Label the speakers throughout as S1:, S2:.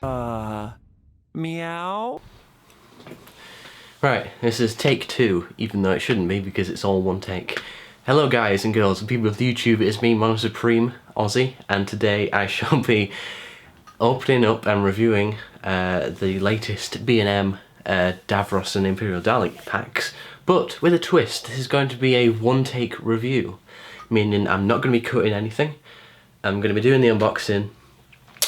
S1: Meow?
S2: Right, this is take 2, even though it shouldn't be because it's all one take. Hello guys and girls and people of YouTube, it's me, Mono Supreme, Aussie, and today I shall be opening up and reviewing the latest B&M Davos and Imperial Dalek packs, but with a twist. This is going to be a one-take review, meaning I'm not going to be cutting anything. I'm going to be doing the unboxing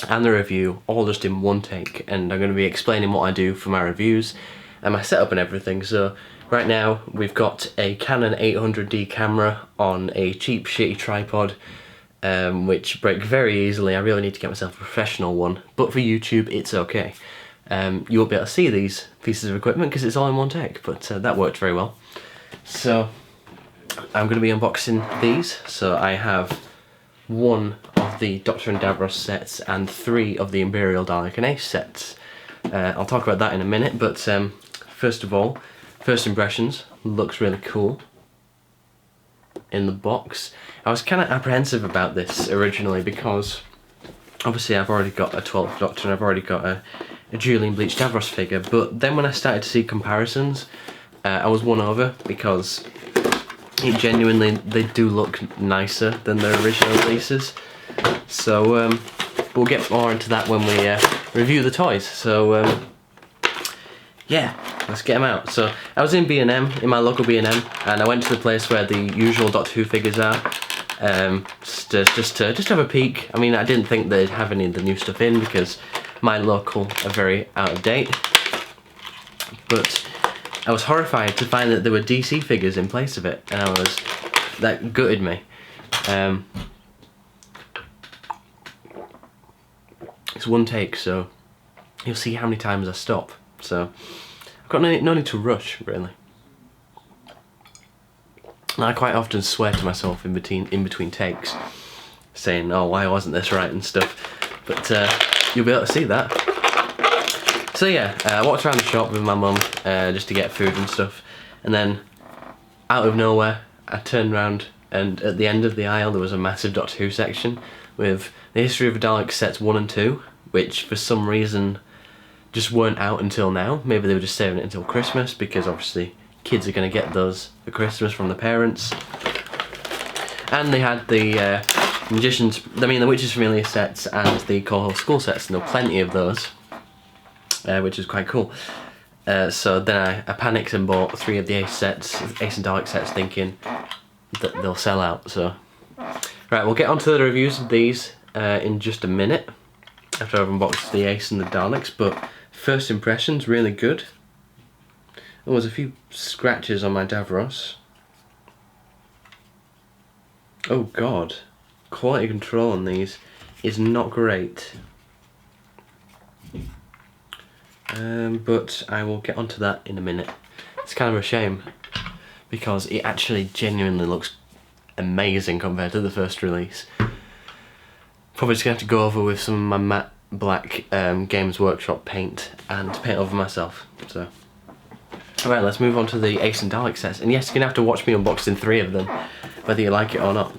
S2: and the review all just in one take, and I'm going to be explaining what I do for my reviews and my setup and everything. So right now we've got a Canon 800D camera on a cheap shitty tripod which break very easily. I really need to get myself a professional one, but for YouTube it's okay. You won't be able to see these pieces of equipment because it's all in one take, but that worked very well. So I'm going to be unboxing these. So I have one of the Doctor and Davos sets and 3 of the Imperial Dalek and Ace sets. I'll talk about that in a minute, but first of all, first impressions, looks really cool in the box. I was kind of apprehensive about this originally because obviously I've already got a 12th Doctor and I've already got a Julian Bleach Davos figure, but then when I started to see comparisons, I was won over because it genuinely, they do look nicer than their original releases. So we'll get more into that when we review the toys. So yeah, let's get them out. So I was in B&M, in my local B&M, and I went to the place where the usual Doctor Who figures are, just to have a peek. I mean, I didn't think they'd have any of the new stuff in because my local are very out of date, but I was horrified to find that there were DC figures in place of it, and that gutted me. It's one take, so you'll see how many times I stop. So I've got no need to rush, really. And I quite often swear to myself in between takes, saying, "Oh, why wasn't this right?" and stuff. But you'll be able to see that. So yeah, I walked around the shop with my mum just to get food and stuff, and then out of nowhere I turned around and at the end of the aisle there was a massive Doctor Who section with the History of Dalek sets 1 and 2, which for some reason just weren't out until now. Maybe they were just saving it until Christmas because obviously kids are going to get those for Christmas from the parents. And they had the the Witches Familiar sets and the Coal School sets, and there were plenty of those. Which is quite cool. So then I panicked and bought 3 of the Ace and Dalek sets, thinking that they'll sell out. So, right, we'll get onto the reviews of these in just a minute after I've unboxed the Ace and the Daleks. But first impressions, really good. Oh, there's a few scratches on my Davos. Oh God, quality control on these is not great. But I will get onto that in a minute. It's kind of a shame because it actually genuinely looks amazing compared to the first release. Probably just going to have to go over with some of my matte black Games Workshop paint and paint over myself. So, alright, let's move on to the Ace and Dalek sets. And yes, you're going to have to watch me unboxing 3 of them, whether you like it or not.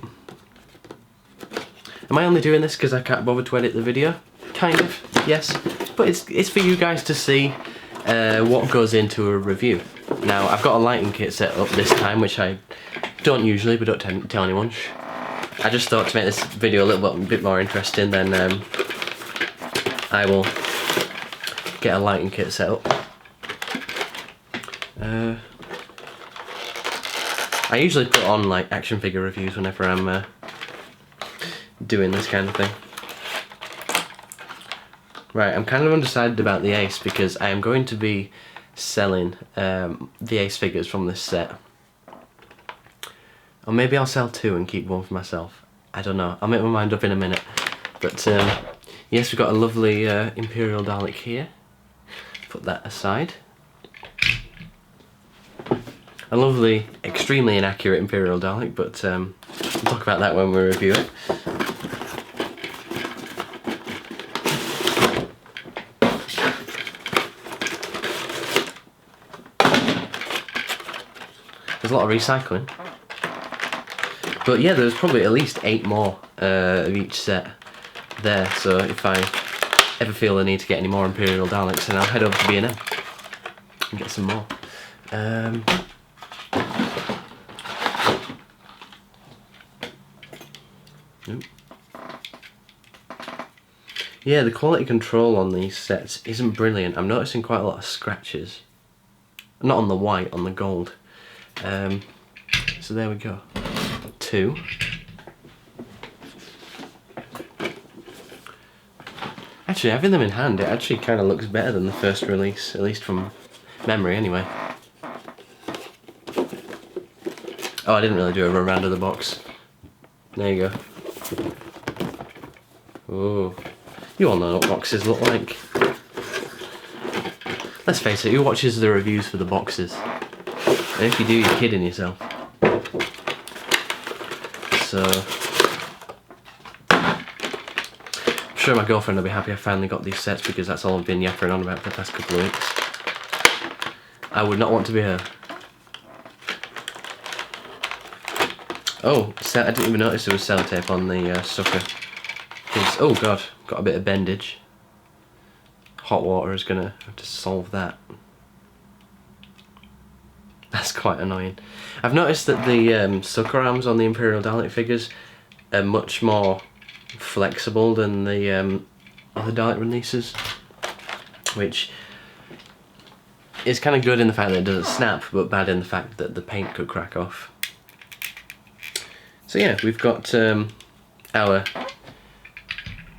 S2: Am I only doing this because I can't bother to edit the video? Kind of, yes. But it's for you guys to see what goes into a review. Now, I've got a lighting kit set up this time, which I don't usually, but don't tell anyone. I just thought to make this video a little bit more interesting, then I will get a lighting kit set up. I usually put on like action figure reviews whenever I'm doing this kind of thing. Right, I'm kind of undecided about the Ace because I am going to be selling the Ace figures from this set. Or maybe I'll sell 2 and keep 1 for myself. I don't know, I'll make my mind up in a minute. But yes, we've got a lovely Imperial Dalek here. Put that aside. A lovely, extremely inaccurate Imperial Dalek, but we'll talk about that when we review it. There's a lot of recycling. But yeah, there's probably at least 8 more of each set there, so if I ever feel the need to get any more Imperial Daleks, then I'll head over to B&M and get some more. Yeah, the quality control on these sets isn't brilliant. I'm noticing quite a lot of scratches. Not on the white, on the gold. So there we go. 2. Actually, having them in hand, it actually kind of looks better than the first release, at least from memory anyway. Oh, I didn't really do a run around of the box. There you go. Oh. You all know what boxes look like. Let's face it, who watches the reviews for the boxes? And if you do, you're kidding yourself. So, I'm sure my girlfriend will be happy I finally got these sets, because that's all I've been yappering on about for the past couple of weeks. I would not want to be her. Oh, I didn't even notice there was sellotape on the sucker. Oh god, got a bit of bendage. Hot water is gonna have to solve that. That's quite annoying. I've noticed that the sucker arms on the Imperial Dalek figures are much more flexible than the other Dalek releases, which is kind of good in the fact that it doesn't snap, but bad in the fact that the paint could crack off. So yeah, we've got our...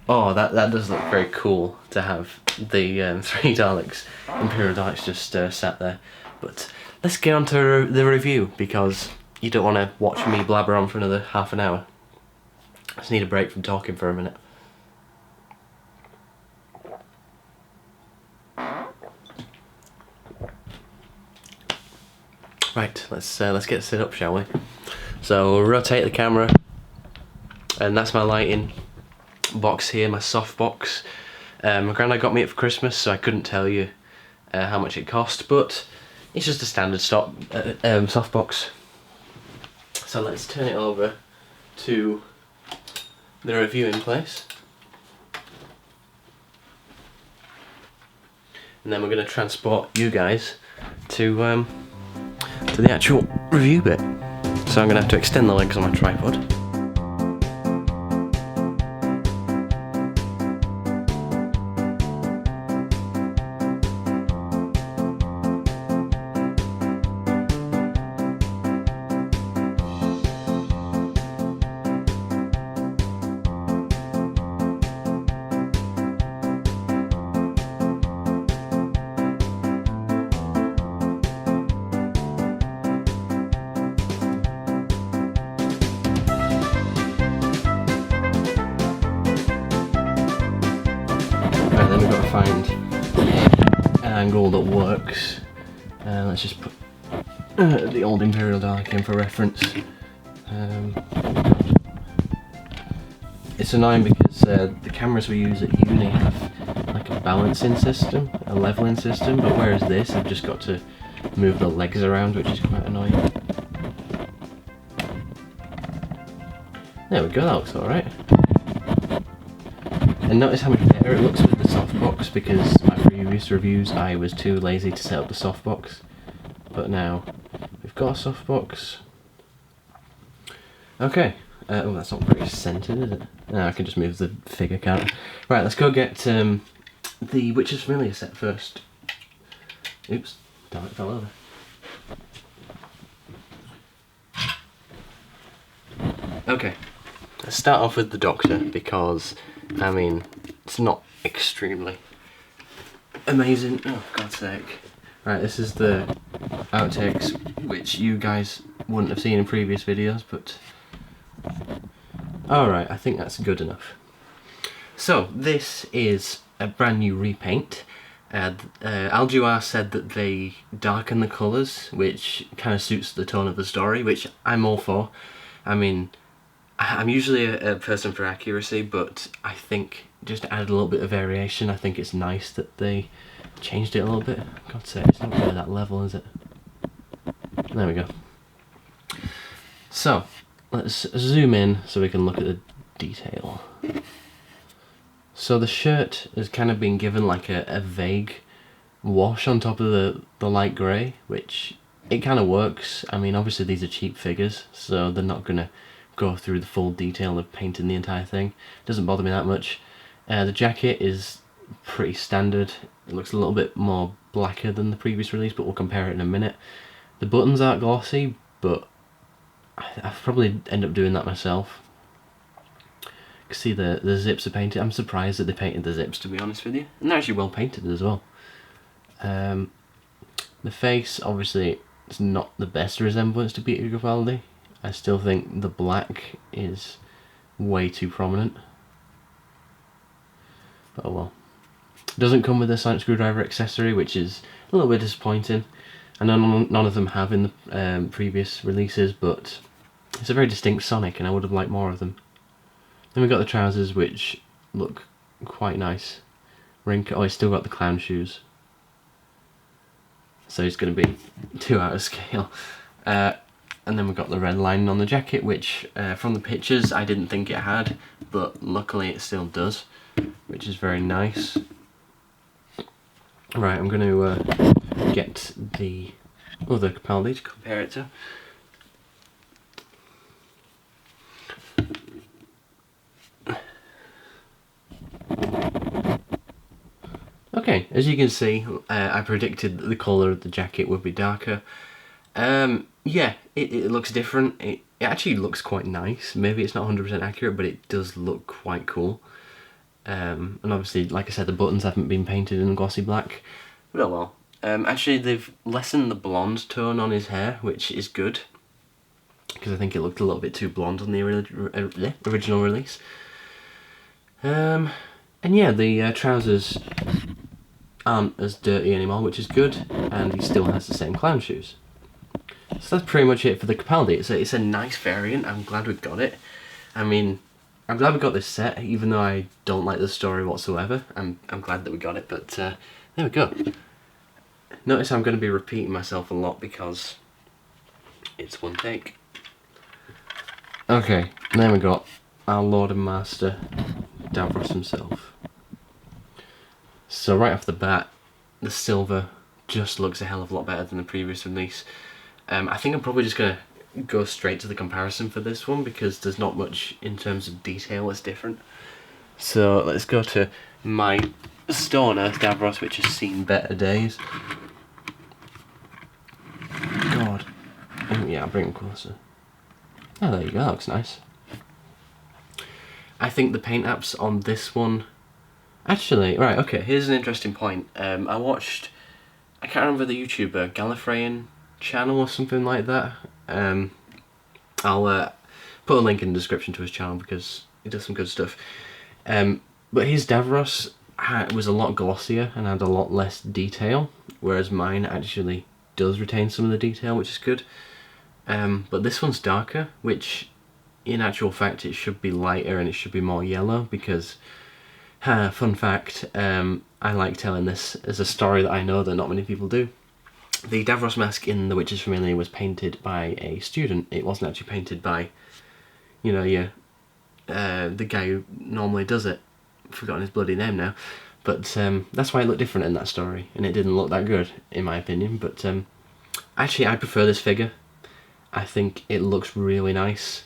S2: Oh, that does look very cool to have the 3 Daleks, Imperial Daleks, just sat there. But let's get on to the review, because you don't want to watch me blabber on for another half an hour. I just need a break from talking for a minute. Right, let's get set up, shall we? So we'll rotate the camera, and that's my lighting box here, my Softbox. My granddad got me it for Christmas, so I couldn't tell you how much it cost, but it's just a standard stock Softbox. So let's turn it over to the reviewing place, and then we're going to transport you guys to the actual review bit. So I'm going to have to extend the legs on my tripod. Then we've got to find an angle that works. Let's just put the old Imperial Dalek in for reference. It's annoying because the cameras we use at uni have like a balancing system, a leveling system, but whereas this I've just got to move the legs around, which is quite annoying. There we go, that looks alright. And notice how much better it looks with the Softbox, because my previous reviews I was too lazy to set up the Softbox. But now we've got a Softbox. Okay. Oh, that's not very centered, is it? No, I can just move the figure counter. Right, let's go get the Witcher's Familiar set first. Oops, Dalek fell over. Okay, let's start off with the Doctor, because I mean, it's not extremely amazing. Oh, for God's sake. Right, this is the outtakes, which you guys wouldn't have seen in previous videos, but... Alright, I think that's good enough. So, this is a brand new repaint. Alduar said that they darken the colours, which kind of suits the tone of the story, which I'm all for. I mean, I'm usually a person for accuracy, but I think just to add a little bit of variation, I think it's nice that they changed it a little bit. God's sake, it's not really that level, is it? There we go. So, let's zoom in so we can look at the detail. So the shirt has kind of been given like a vague wash on top of the light grey, which it kind of works. I mean, obviously these are cheap figures, so they're not going to go through the full detail of painting the entire thing. Doesn't bother me that much. The jacket is pretty standard. It looks a little bit more blacker than the previous release, but we'll compare it in a minute. The buttons aren't glossy, but I'll probably end up doing that myself. You can see the zips are painted. I'm surprised that they painted the zips, to be honest with you. And they're actually well painted as well. The face, obviously, it's not the best resemblance to Peter Capaldi. I still think the black is way too prominent. But oh well. It doesn't come with a sonic screwdriver accessory, which is a little bit disappointing. I know none of them have in the previous releases, but it's a very distinct Sonic, and I would have liked more of them. Then we've got the trousers, which look quite nice. Oh, he's still got the clown shoes. So he's going to be 2 out of scale. And then we've got the red line on the jacket, which from the pictures I didn't think it had, but luckily it still does, which is very nice. Right, I'm going to get the other Capaldi to compare it to. Okay, as you can see, I predicted that the colour of the jacket would be darker. Yeah, it looks different. It actually looks quite nice. Maybe it's not 100% accurate, but it does look quite cool. And obviously, like I said, the buttons haven't been painted in glossy black. But oh well. Actually, they've lessened the blonde tone on his hair, which is good. Because I think it looked a little bit too blonde on the original release. And yeah, the trousers aren't as dirty anymore, which is good, and he still has the same clown shoes. So that's pretty much it for the Capaldi. It's a nice variant. I'm glad we got it. I mean, I'm glad we got this set, even though I don't like the story whatsoever. I'm glad that we got it, but there we go. Notice I'm going to be repeating myself a lot because it's one take. Okay, then we got our Lord and Master, Davos himself. So right off the bat, the silver just looks a hell of a lot better than the previous release. I think I'm probably just going to go straight to the comparison for this one because there's not much in terms of detail that's different. So let's go to my Stone Earth Davos, which has seen better days. God. Oh yeah, I'll bring him closer. Oh, there you go, that looks nice. I think the paint apps on this one... Actually, right, okay, here's an interesting point. I can't remember the YouTuber, Gallifreyan channel or something like that. I'll put a link in the description to his channel because he does some good stuff. But his Davros was a lot glossier and had a lot less detail, whereas mine actually does retain some of the detail, which is good. But this one's darker, which in actual fact it should be lighter and it should be more yellow because... fun fact, I like telling this as a story that I know that not many people do. The Davros mask in The Witcher's Familiar was painted by a student. It wasn't actually painted by, you know, the guy who normally does it. I've forgotten his bloody name now. But that's why it looked different in that story, and it didn't look that good, in my opinion. But actually, I prefer this figure. I think it looks really nice.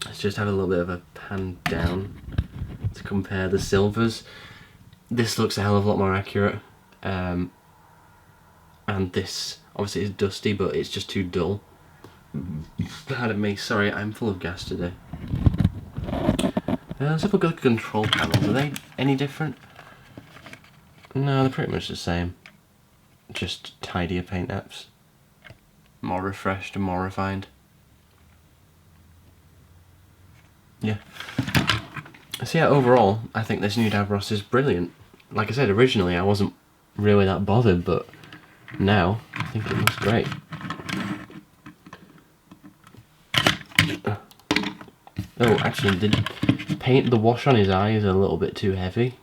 S2: Let's just have a little bit of a pan down to compare the silvers. This looks a hell of a lot more accurate, and this obviously is dusty, but it's just too dull. Pardon me, sorry, I'm full of gas today. Let's have a look at the control panels. Are they any different? No, they're pretty much the same. Just tidier paint apps. More refreshed and more refined. Yeah. So yeah, overall, I think this new Davros is brilliant. Like I said, originally I wasn't really that bothered, but now I think it looks great. Oh, actually, the wash on his eye is a little bit too heavy.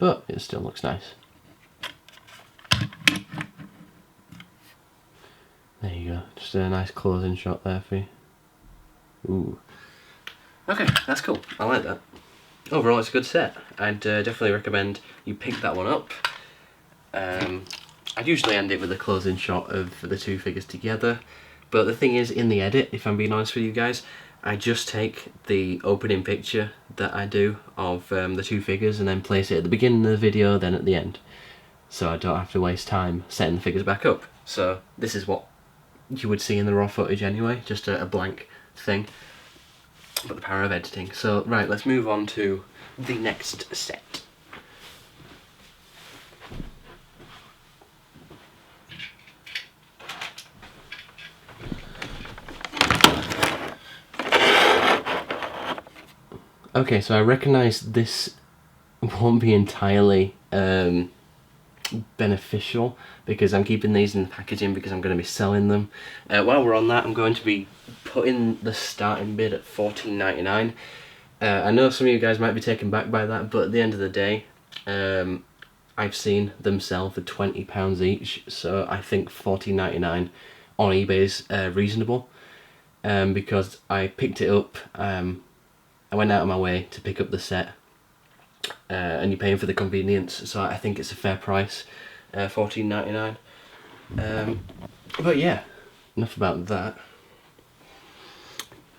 S2: But it still looks nice. There you go, just a nice closing shot there for you. Ooh. Okay, that's cool. I like that. Overall, it's a good set. I'd definitely recommend you pick that one up. I'd usually end it with a closing shot of the two figures together, but the thing is, in the edit, if I'm being honest with you guys, I just take the opening picture that I do of the two figures and then place it at the beginning of the video, then at the end, so I don't have to waste time setting the figures back up. So this is what you would see in the raw footage anyway, just a blank thing, but the power of editing. So right, let's move on to the next set. Okay, so I recognise this won't be entirely beneficial because I'm keeping these in the packaging because I'm going to be selling them. While we're on that, I'm going to be putting the starting bid at $14.99. I know some of you guys might be taken back by that, but at the end of the day, I've seen them sell for £20 each, so I think $14.99 on eBay is reasonable, because I picked it up. I went out of my way to pick up the set, and you're paying for the convenience, so I think it's a fair price, $14.99. But yeah, enough about that.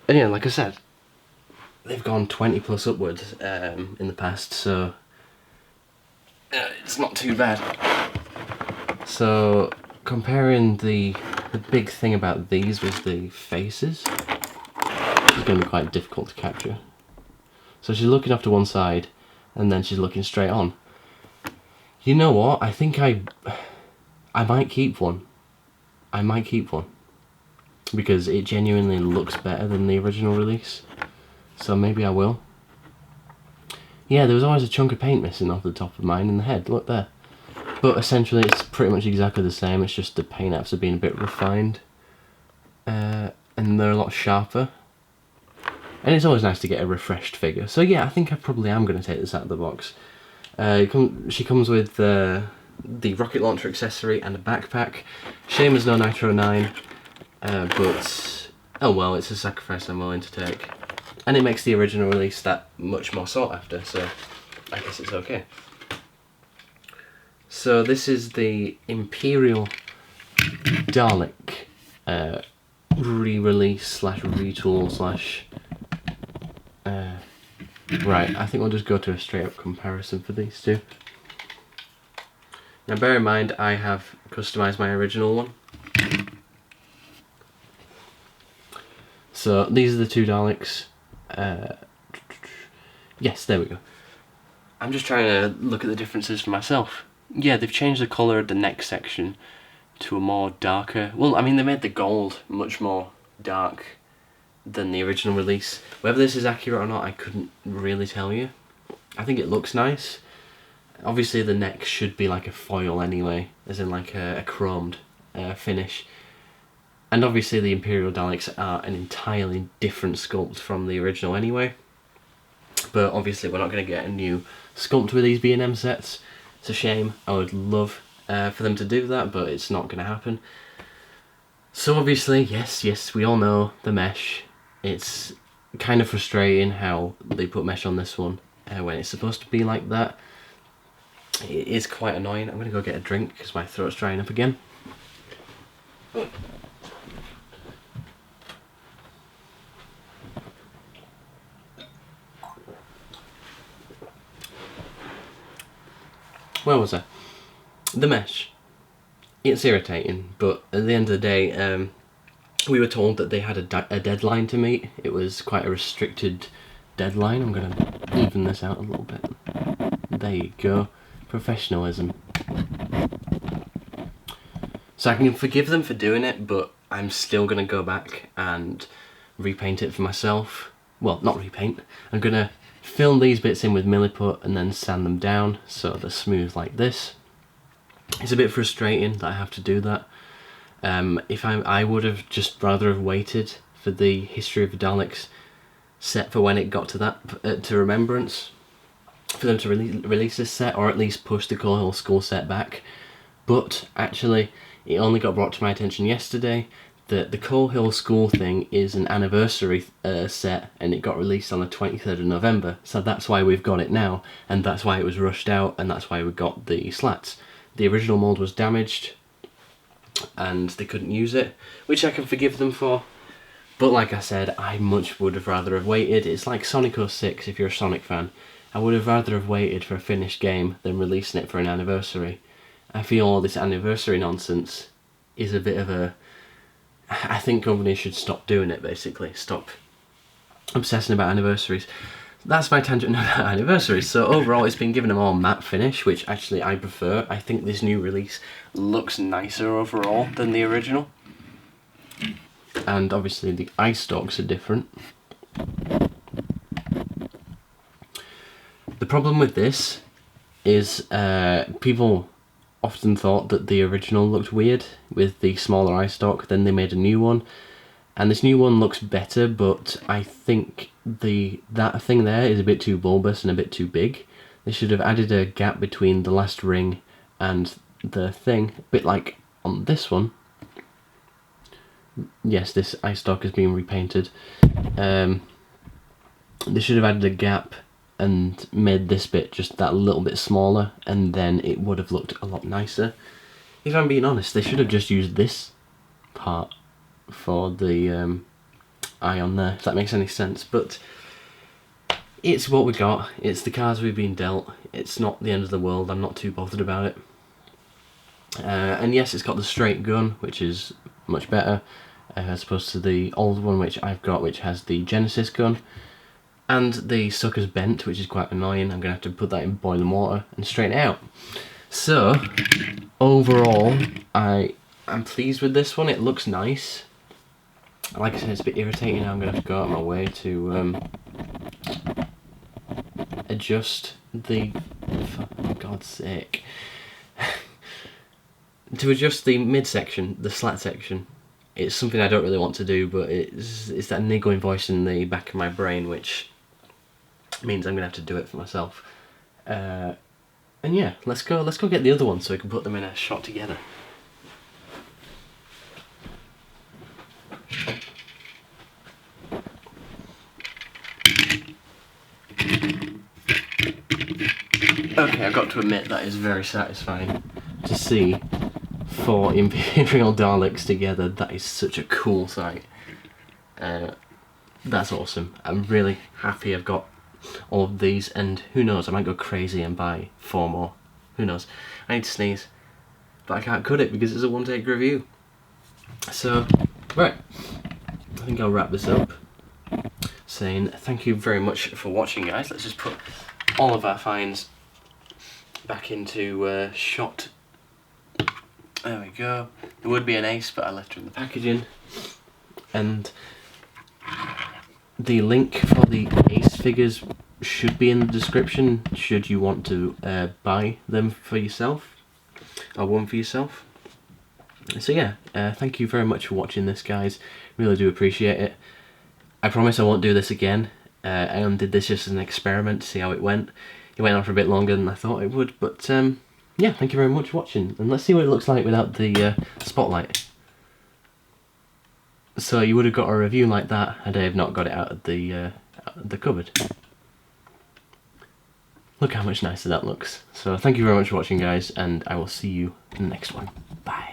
S2: And yeah, like I said, they've gone 20 plus upwards in the past, so it's not too bad. So comparing the big thing about these was the faces. It's going to be quite difficult to capture. So she's looking off to one side, and then she's looking straight on. You know what? I think I might keep one. I might keep one. Because it genuinely looks better than the original release. So maybe I will. Yeah, there was always a chunk of paint missing off the top of mine in the head. Look there. But essentially it's pretty much exactly the same. It's just the paint apps have been a bit refined. And they're a lot sharper. And it's always nice to get a refreshed figure. So yeah, I think I probably am going to take this out of the box. She comes with the rocket launcher accessory and a backpack. Shame there's no Nitro 9, but oh well, it's a sacrifice I'm willing to take. And it makes the original release that much more sought after, so I guess it's okay. So this is the Imperial Dalek re-release slash retool slash... Right, I think we'll just go to a straight up comparison for these two. Now bear in mind, I have customised my original one. So these are the two Daleks. Yes, there we go. I'm just trying to look at the differences for myself. Yeah, they've changed the colour of the neck section to a more darker... Well, I mean, they made the gold much more dark than the original release. Whether this is accurate or not, I couldn't really tell you. I think it looks nice. Obviously the neck should be like a foil anyway, as in like a chromed finish. And obviously the Imperial Daleks are an entirely different sculpt from the original anyway. But obviously we're not going to get a new sculpt with these B&M sets. It's a shame. I would love for them to do that, but it's not going to happen. So obviously, yes, we all know the mesh. It's kind of frustrating how they put mesh on this one when it's supposed to be like that. It is quite annoying. I'm going to go get a drink because my throat's drying up again. Where was I? The mesh. It's irritating, but at the end of the day, we were told that they had a deadline to meet. It was quite a restricted deadline. I'm going to even this out a little bit. There you go. Professionalism. So I can forgive them for doing it, but I'm still going to go back and repaint it for myself. Well, not repaint. I'm going to fill these bits in with milliput and then sand them down so they're smooth like this. It's a bit frustrating that I have to do that. I would have just rather have waited for the History of the Daleks set for when it got to that, to Remembrance, for them to release this set, or at least push the whole school set back. But actually, it only got brought to my attention yesterday the Coal Hill School thing is an anniversary set, and it got released on the 23rd of November, so that's why we've got it now, and that's why it was rushed out, and that's why we got the slats. The original mould was damaged, and they couldn't use it, which I can forgive them for, but like I said, I much would have rather have waited. It's like Sonic 06 if you're a Sonic fan. I would have rather have waited for a finished game than releasing it for an anniversary. I feel all this anniversary nonsense is a bit of a... I think companies should stop doing it, basically. Stop obsessing about anniversaries. That's my tangent about anniversaries. So overall, it's been given a more matte finish, which actually I prefer. I think this new release looks nicer overall than the original. And obviously the eye stalks are different. The problem with this is people often thought that the original looked weird with the smaller eye stalk, then they made a new one, and this new one looks better, but I think that thing there is a bit too bulbous and a bit too big. They should have added a gap between the last ring and the thing, a bit like on this one. Yes, this eye stalk has been repainted. They should have added a gap and made this bit just that little bit smaller, and then it would have looked a lot nicer. If I'm being honest, they should have just used this part for the eye on there, if that makes any sense. But it's what we got, it's the cards we've been dealt, it's not the end of the world, I'm not too bothered about it. And yes, it's got the straight gun, which is much better, as opposed to the old one which I've got, which has the Genesis gun. And the sucker's bent, which is quite annoying. I'm going to have to put that in boiling water and straighten it out. So, overall, I'm pleased with this one. It looks nice. Like I said, it's a bit irritating. I'm going to have to go out of my way to adjust the... For God's sake. To adjust the midsection, the slat section. It's something I don't really want to do, but it's that niggling voice in the back of my brain which means I'm gonna have to do it for myself. And yeah, let's go get the other one so we can put them in a shot together. Okay, I've got to admit that is very satisfying to see 4 Imperial Daleks together. That is such a cool sight. That's awesome. I'm really happy I've got all of these, and who knows, I might go crazy and buy 4 more. Who knows? I need to sneeze, but I can't cut it because it's a one-take review. So, right, I think I'll wrap this up saying thank you very much for watching, guys. Let's just put all of our finds back into shot. There we go. There would be an ace, but I left her in the packaging. And the link for the ace figures should be in the description, should you want to buy them for yourself, or one for yourself. So yeah, thank you very much for watching this, guys. Really do appreciate it. I promise I won't do this again. I only did this just as an experiment to see how it went. It went on for a bit longer than I thought it would, but yeah, thank you very much for watching, and let's see what it looks like without the spotlight. So you would have got a review like that had I have not got it out of the cupboard. Look how much nicer that looks. So thank you very much for watching, guys, and I will see you in the next one. Bye.